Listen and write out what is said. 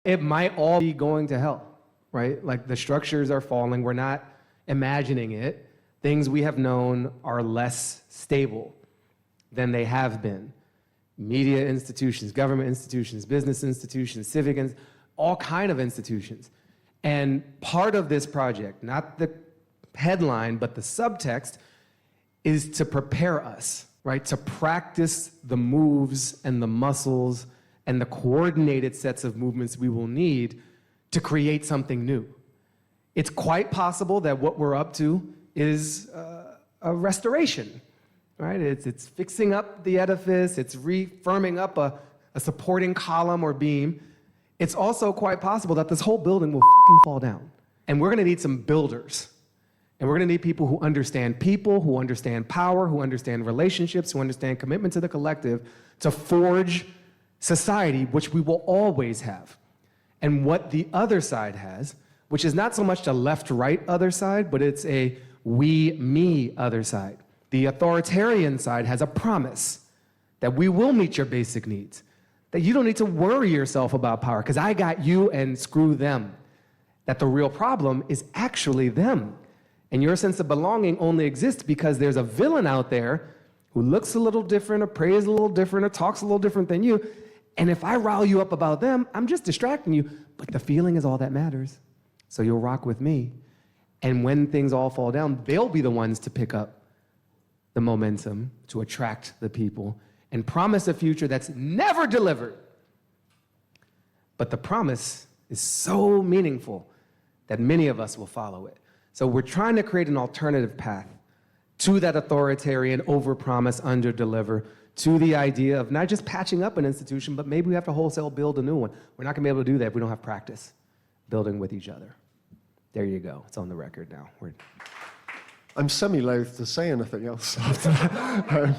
it might all be going to hell, right? Like the structures are falling. We're not imagining it. Things we have known are less stable than they have been. Media institutions, government institutions, business institutions, civic, all kind of institutions. And part of this project, not the headline, but the subtext, is to prepare us, right? To practice the moves and the muscles and the coordinated sets of movements we will need to create something new. It's quite possible that what we're up to is a restoration, right? It's fixing up the edifice, it's firming up a supporting column or beam. It's also quite possible that this whole building will fall down. And we're gonna need some builders. And we're gonna need people, who understand power, who understand relationships, who understand commitment to the collective, to forge society, which we will always have. And what the other side has, which is not so much the left-right other side, but it's a we-me other side. The authoritarian side has a promise that we will meet your basic needs, that you don't need to worry yourself about power, because I got you and screw them. That the real problem is actually them. And your sense of belonging only exists because there's a villain out there who looks a little different, or prays a little different, or talks a little different than you. And if I rile you up about them, I'm just distracting you. But the feeling is all that matters. So you'll rock with me. And when things all fall down, they'll be the ones to pick up the momentum, to attract the people, and promise a future that's never delivered. But the promise is so meaningful that many of us will follow it. So we're trying to create an alternative path to that authoritarian overpromise, underdeliver, to the idea of not just patching up an institution, but maybe we have to wholesale build a new one. We're not gonna be able to do that if we don't have practice building with each other. There you go, it's on the record now. I'm semi-loath to say anything else after that.